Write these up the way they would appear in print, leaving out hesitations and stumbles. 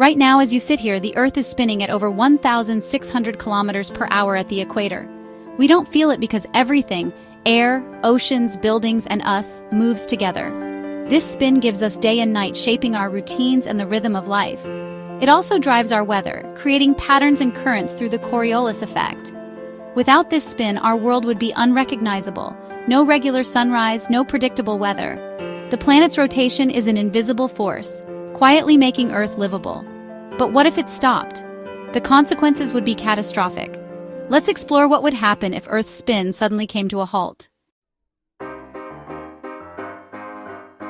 Right now, as you sit here, the Earth is spinning at over 1,600 kilometers per hour at the equator. We don't feel it because everything, air, oceans, buildings, and us, moves together. This spin gives us day and night, shaping our routines and the rhythm of life. It also drives our weather, creating patterns and currents through the Coriolis effect. Without this spin, our world would be unrecognizable. No regular sunrise, no predictable weather. The planet's rotation is an invisible force, quietly making Earth livable. But what if it stopped? The consequences would be catastrophic. Let's explore what would happen if Earth's spin suddenly came to a halt.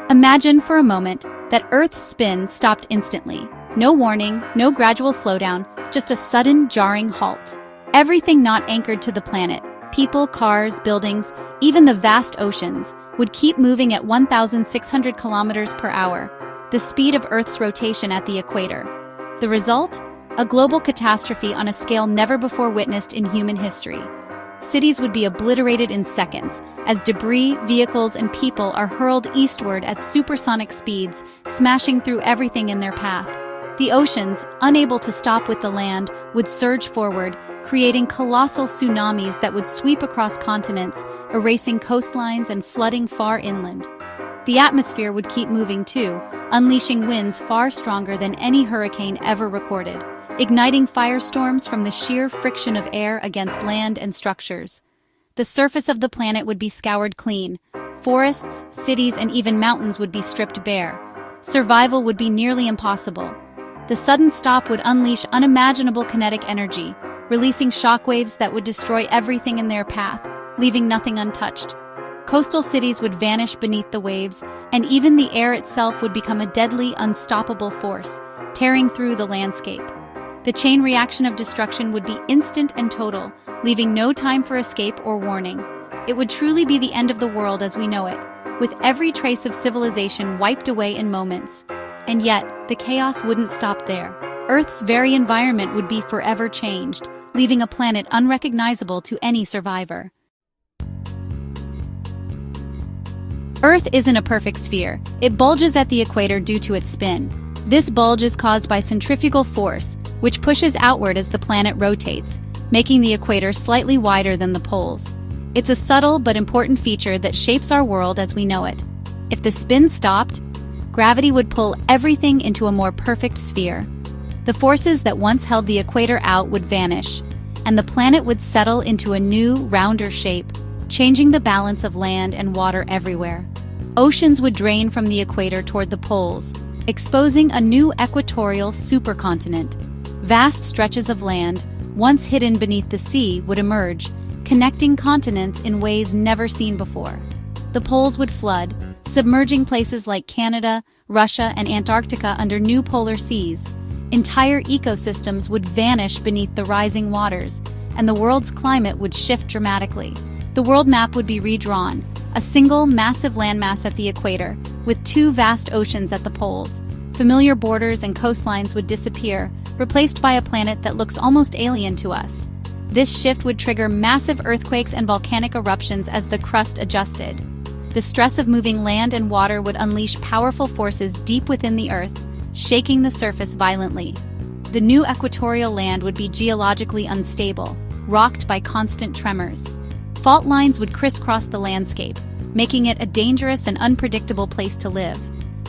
Imagine for a moment that Earth's spin stopped instantly. No warning, no gradual slowdown, just a sudden, jarring halt. Everything not anchored to the planet, people, cars, buildings, even the vast oceans, would keep moving at 1,600 kilometers per hour, the speed of Earth's rotation at the equator. The result? A global catastrophe on a scale never before witnessed in human history. Cities would be obliterated in seconds, as debris, vehicles, and people are hurled eastward at supersonic speeds, smashing through everything in their path. The oceans, unable to stop with the land, would surge forward, creating colossal tsunamis that would sweep across continents, erasing coastlines and flooding far inland. The atmosphere would keep moving too, unleashing winds far stronger than any hurricane ever recorded, igniting firestorms from the sheer friction of air against land and structures. The surface of the planet would be scoured clean. Forests, cities, and even mountains would be stripped bare. Survival would be nearly impossible. The sudden stop would unleash unimaginable kinetic energy, releasing shockwaves that would destroy everything in their path, leaving nothing untouched. Coastal cities would vanish beneath the waves, and even the air itself would become a deadly, unstoppable force, tearing through the landscape. The chain reaction of destruction would be instant and total, leaving no time for escape or warning. It would truly be the end of the world as we know it, with every trace of civilization wiped away in moments. And yet, the chaos wouldn't stop there. Earth's very environment would be forever changed, leaving a planet unrecognizable to any survivor. Earth isn't a perfect sphere. It bulges at the equator due to its spin. This bulge is caused by centrifugal force, which pushes outward as the planet rotates, making the equator slightly wider than the poles. It's a subtle but important feature that shapes our world as we know it. If the spin stopped, gravity would pull everything into a more perfect sphere. The forces that once held the equator out would vanish, and the planet would settle into a new, rounder shape, changing the balance of land and water everywhere. Oceans would drain from the equator toward the poles, exposing a new equatorial supercontinent. Vast stretches of land, once hidden beneath the sea, would emerge, connecting continents in ways never seen before. The poles would flood, submerging places like Canada, Russia, and Antarctica under new polar seas. Entire ecosystems would vanish beneath the rising waters, and the world's climate would shift dramatically. The world map would be redrawn, a single massive landmass at the equator, with two vast oceans at the poles. Familiar borders and coastlines would disappear, replaced by a planet that looks almost alien to us. This shift would trigger massive earthquakes and volcanic eruptions as the crust adjusted. The stress of moving land and water would unleash powerful forces deep within the Earth, shaking the surface violently. The new equatorial land would be geologically unstable, rocked by constant tremors. Fault lines would crisscross the landscape, making it a dangerous and unpredictable place to live.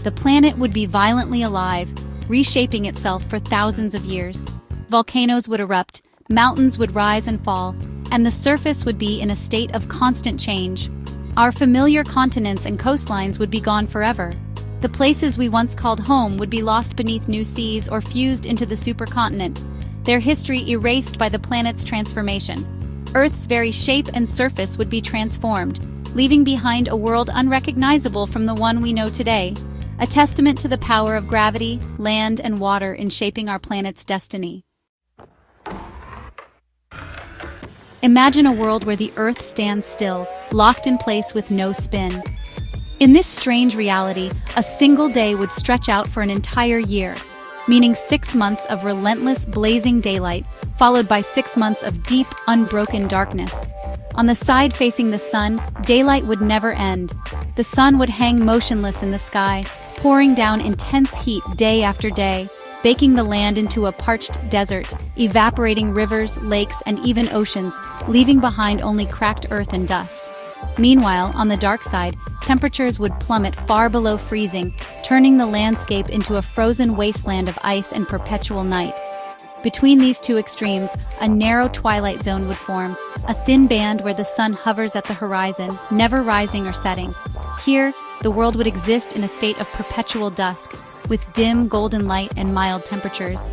The planet would be violently alive, reshaping itself for thousands of years. Volcanoes would erupt, mountains would rise and fall, and the surface would be in a state of constant change. Our familiar continents and coastlines would be gone forever. The places we once called home would be lost beneath new seas or fused into the supercontinent, their history erased by the planet's transformation. Earth's very shape and surface would be transformed, leaving behind a world unrecognizable from the one we know today, a testament to the power of gravity, land, and water in shaping our planet's destiny. Imagine a world where the Earth stands still, locked in place with no spin. In this strange reality, a single day would stretch out for an entire year, meaning 6 months of relentless, blazing daylight, followed by 6 months of deep, unbroken darkness. On the side facing the sun, daylight would never end. The sun would hang motionless in the sky, pouring down intense heat day after day, baking the land into a parched desert, evaporating rivers, lakes, and even oceans, leaving behind only cracked earth and dust. Meanwhile, on the dark side, temperatures would plummet far below freezing, turning the landscape into a frozen wasteland of ice and perpetual night. Between these two extremes, a narrow twilight zone would form, a thin band where the sun hovers at the horizon, never rising or setting. Here, the world would exist in a state of perpetual dusk, with dim golden light and mild temperatures.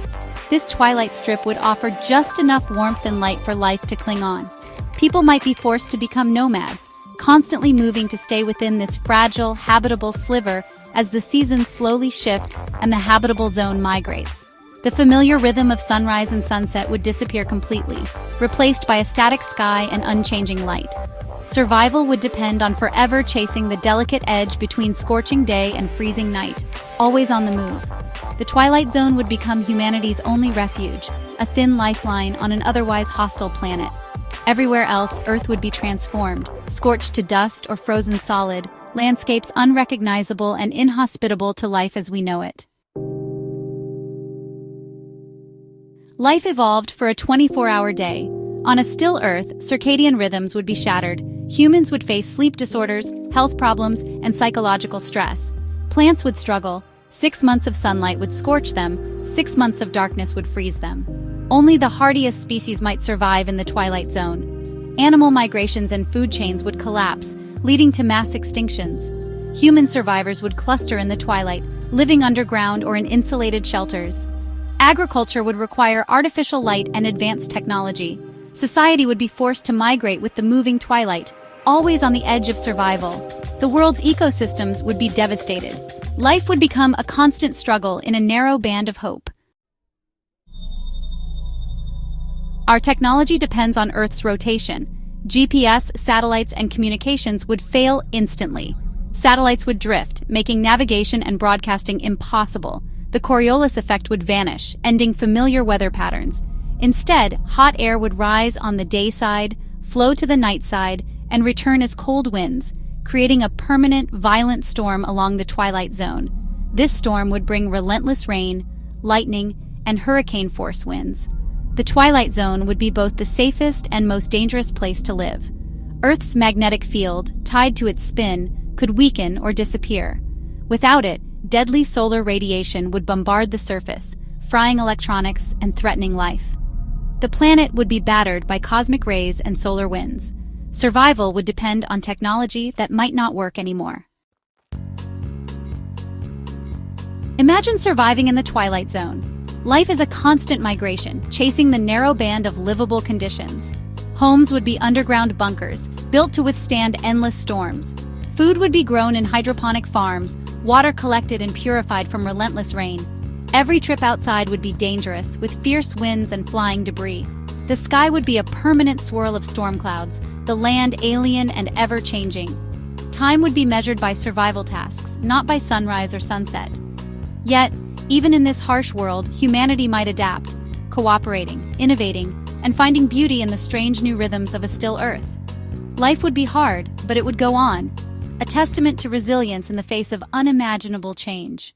This twilight strip would offer just enough warmth and light for life to cling on. People might be forced to become nomads, constantly moving to stay within this fragile, habitable sliver as the seasons slowly shift and the habitable zone migrates. The familiar rhythm of sunrise and sunset would disappear completely, replaced by a static sky and unchanging light. Survival would depend on forever chasing the delicate edge between scorching day and freezing night, always on the move. The twilight zone would become humanity's only refuge, a thin lifeline on an otherwise hostile planet. Everywhere else, Earth would be transformed, scorched to dust or frozen solid, landscapes unrecognizable and inhospitable to life as we know it. Life evolved for a 24-hour day. On a still Earth, circadian rhythms would be shattered. Humans would face sleep disorders, health problems, and psychological stress. Plants would struggle. 6 months of sunlight would scorch them. 6 months of darkness would freeze them. Only the hardiest species might survive in the twilight zone. Animal migrations and food chains would collapse, leading to mass extinctions. Human survivors would cluster in the twilight, living underground or in insulated shelters. Agriculture would require artificial light and advanced technology. Society would be forced to migrate with the moving twilight, always on the edge of survival. The world's ecosystems would be devastated. Life would become a constant struggle in a narrow band of hope. Our technology depends on Earth's rotation. GPS, satellites, and communications would fail instantly. Satellites would drift, making navigation and broadcasting impossible. The Coriolis effect would vanish, ending familiar weather patterns. Instead, hot air would rise on the day side, flow to the night side, and return as cold winds, creating a permanent, violent storm along the twilight zone. This storm would bring relentless rain, lightning, and hurricane-force winds. The twilight zone would be both the safest and most dangerous place to live. Earth's magnetic field, tied to its spin, could weaken or disappear. Without it, deadly solar radiation would bombard the surface, frying electronics and threatening life. The planet would be battered by cosmic rays and solar winds. Survival would depend on technology that might not work anymore. Imagine surviving in the twilight zone. Life is a constant migration, chasing the narrow band of livable conditions. Homes would be underground bunkers, built to withstand endless storms. Food would be grown in hydroponic farms, water collected and purified from relentless rain. Every trip outside would be dangerous, with fierce winds and flying debris. The sky would be a permanent swirl of storm clouds, the land alien and ever-changing. Time would be measured by survival tasks, not by sunrise or sunset. Yet, even in this harsh world, humanity might adapt, cooperating, innovating, and finding beauty in the strange new rhythms of a still Earth. Life would be hard, but it would go on, a testament to resilience in the face of unimaginable change.